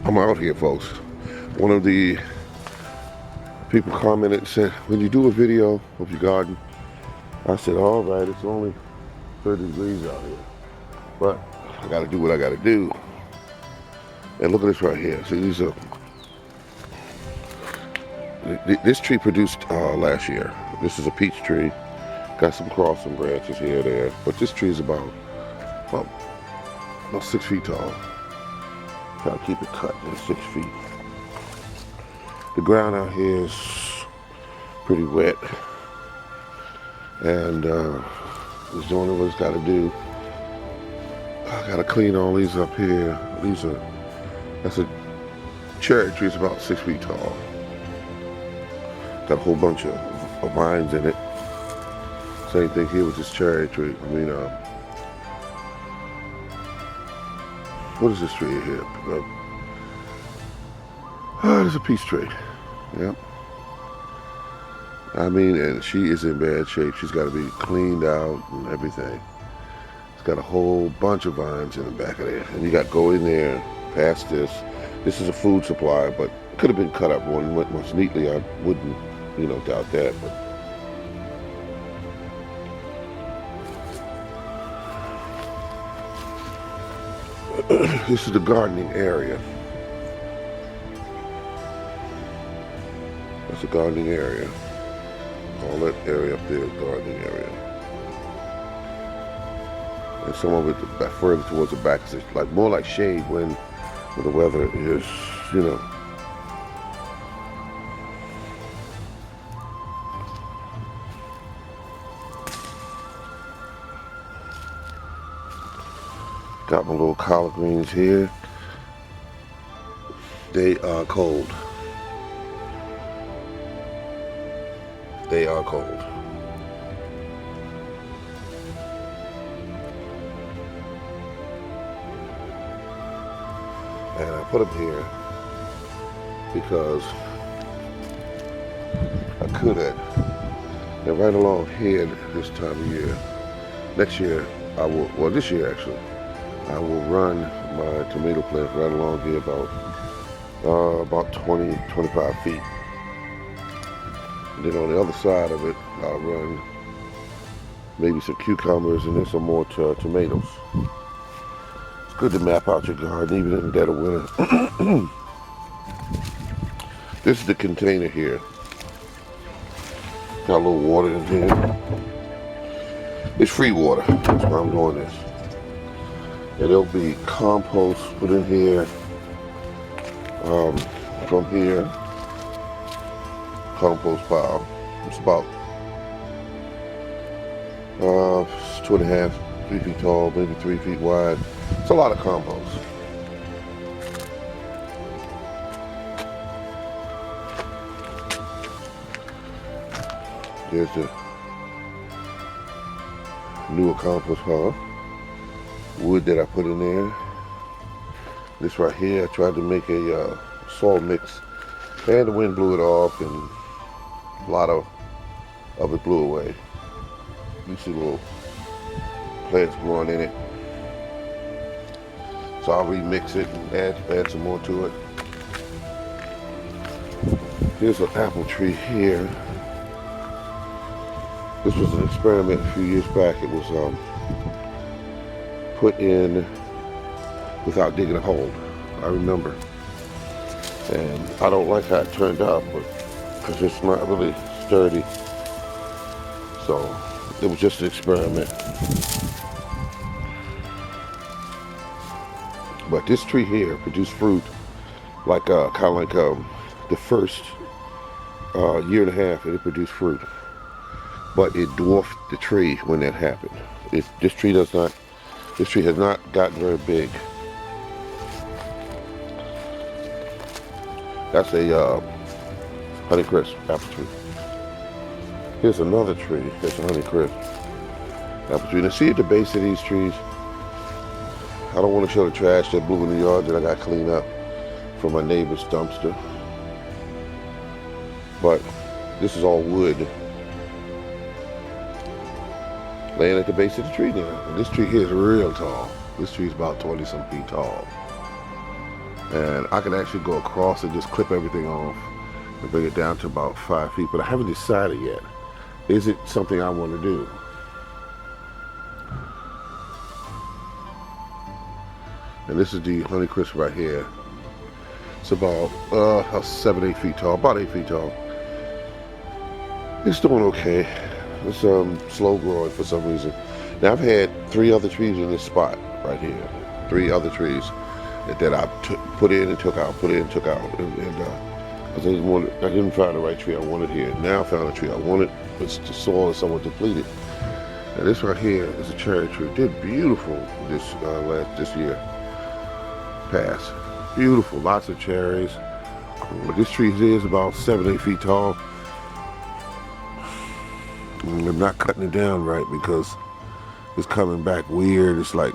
I'm out here, folks. One of the people commented and said, when you do a video of your garden, I said, all right, it's only 30 degrees out here, but I gotta do what I gotta do. And look at this right here. See, these are, this tree produced last year. This is a peach tree. Got some crossing branches here and there, but this tree is about 6 feet tall. Try to keep it cut at 6 feet. The ground out here is pretty wet, and it's the only what it's got to do. I got to clean all these up here. That's a cherry tree. It's about 6 feet tall. Got a whole bunch of vines in it. Same thing here with this cherry tree. I mean, what is this tree here? There's a peach tree. Yep. I mean, and she is in bad shape. She's got to be cleaned out and everything. It's got a whole bunch of vines in the back of there. And you got to go in there past this. This is a food supply, but it could have been cut up one much neatly. I wouldn't, doubt that. But this is the gardening area. That's the gardening area. All that area up there is gardening area. And some of it back further towards the back is like more like shade when the weather is, Got my little collard greens here. They are cold. They are cold. And I put them here because I could have. And right along here this time of year, next year I will, well this year actually, I will run my tomato plants right along here about 20, 25 feet. And then on the other side of it, I'll run maybe some cucumbers and then some more tomatoes. It's good to map out your garden even in the dead of winter. This is the container here. Got a little water in here. It's free water. That's why I'm doing this. And there'll be compost put in here. From here. Compost pile. It's about 2.5, 3 feet tall, maybe 3 feet wide. It's a lot of compost. There's the newer compost pile. Wood that I put in there. This right here, I tried to make a soil mix, and the wind blew it off, and a lot of it blew away. You see little plants growing in it. So I'll remix it and add some more to it. Here's an apple tree here. This was an experiment a few years back. It was put in without digging a hole. I remember. And I don't like how it turned out, but because it's not really sturdy. So it was just an experiment. But this tree here produced fruit like kind of like the first year and a half, and it produced fruit. But it dwarfed the tree when that happened. This tree has not gotten very big. That's a Honeycrisp apple tree. Here's another tree. Here's a Honeycrisp apple tree. Now see at the base of these trees, I don't want to show the trash that blew in the yard that I got cleaned up from my neighbor's dumpster. But this is all wood laying at the base of the tree now. And this tree here is real tall. This tree is about 20 some feet tall. And I can actually go across and just clip everything off and bring it down to about 5 feet, but I haven't decided yet. Is it something I want to do? And this is the Honeycrisp right here. It's about 7, 8 feet tall, about 8 feet tall. It's doing okay. It's slow growing for some reason. Now I've had 3 other trees in this spot right here. 3 other trees that I put in and took out, put in and took out, and I didn't find the right tree I wanted here. Now I found a tree I wanted, but the soil is somewhat depleted. And this right here is a cherry tree. It did beautiful this year past. Beautiful, lots of cherries. But this tree here is about 7, 8 feet tall. And I'm not cutting it down right because it's coming back weird. It's like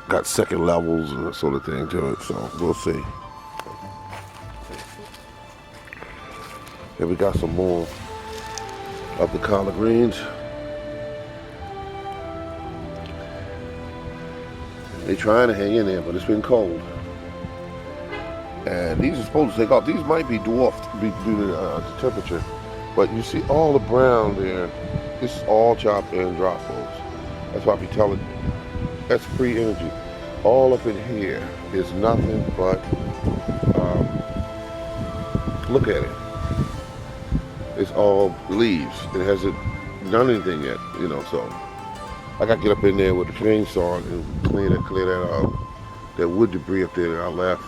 got second levels and that sort of thing to it. So we'll see. And we got some more of the collard greens. They're trying to hang in there, but it's been cold. And these are supposed to take off. These might be dwarfed due to the temperature. But you see all the brown there, this is all chopped and drop folks. That's why I be telling you, that's free energy. All up in here is nothing but, look at it. It's all leaves. It hasn't done anything yet, you know, so I got to get up in there with the chainsaw and clear that that wood debris up there that I left.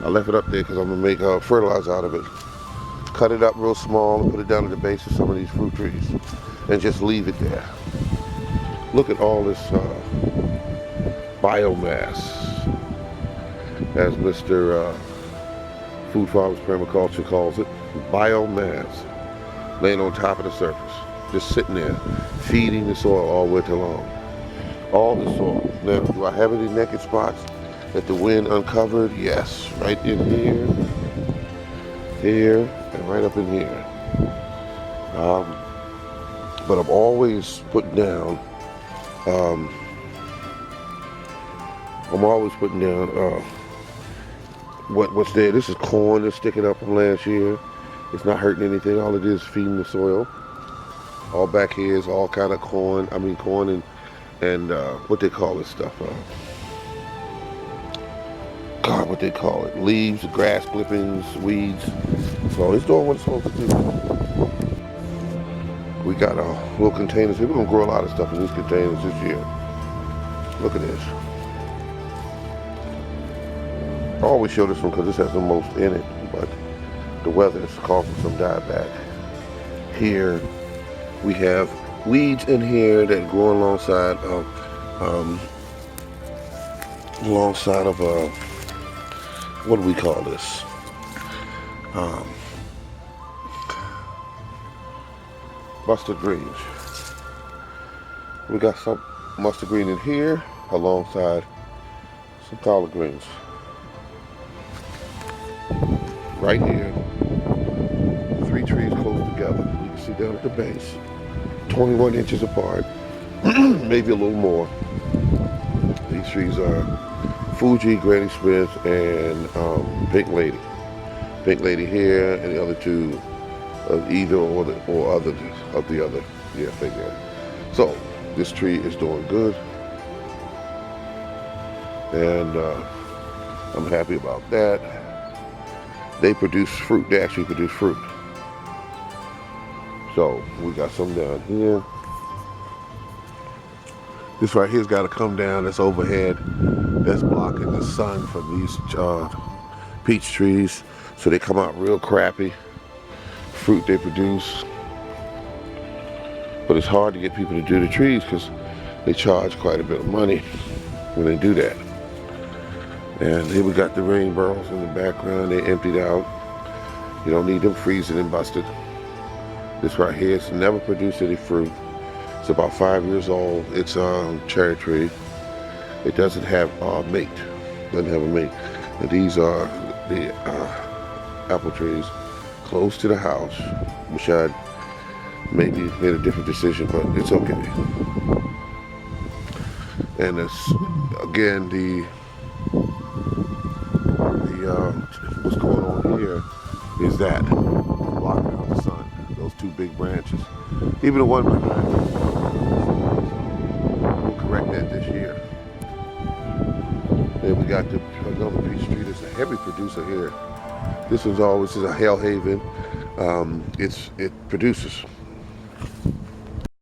I left it up there because I'm going to make fertilizer out of it. Cut it up real small and put it down at the base of some of these fruit trees and just leave it there. Look at all this biomass, as Mr. Food Farms Permaculture calls it, biomass, laying on top of the surface, just sitting there, feeding the soil all winter long. All the soil. Now, do I have any naked spots that the wind uncovered? Yes, right in here, and right up in here. But I'm always putting down, what's there. This is corn that's sticking up from last year. It's not hurting anything. All it is feeding the soil. All back here is all kind of corn. I mean corn and what they call this stuff. God, what they call it? Leaves, grass clippings, weeds. So it's doing what it's supposed to do. We got little containers here. We're gonna grow a lot of stuff in these containers this year. Look at this. I always show this one because this has the most in it, but the weather is causing some dieback. Here we have weeds in here that grow alongside of what do we call this? Mustard greens. We got some mustard green in here alongside some collard greens. Right here, 3 trees close together. You can see down at the base, 21 inches apart, maybe a little more. These trees are Fuji, Granny Smith, and Pink Lady. Pink Lady here, and the other 2 of either or other of the other. Yeah, thing there. So this tree is doing good, and I'm happy about that. They produce fruit. They actually produce fruit. So we got some down here. This right here's got to come down. That's overhead. That's blocking the sun from these peach trees. So they come out real crappy. Fruit they produce. But it's hard to get people to do the trees because they charge quite a bit of money when they do that. And here we got the rain barrels in the background. They're emptied out. You don't need them freezing and busted. This right here has never produced any fruit. It's about 5 years old. It's a cherry tree. It doesn't have a mate. Doesn't have a mate. And these are the apple trees close to the house, which I maybe made a different decision, but it's okay. And it's again the what's going on here is that blocking out the sun. Those two big branches. Even the one behind us, we'll correct that this year. Then we got another peach tree that's a heavy producer here. This is a Hell Haven. It produces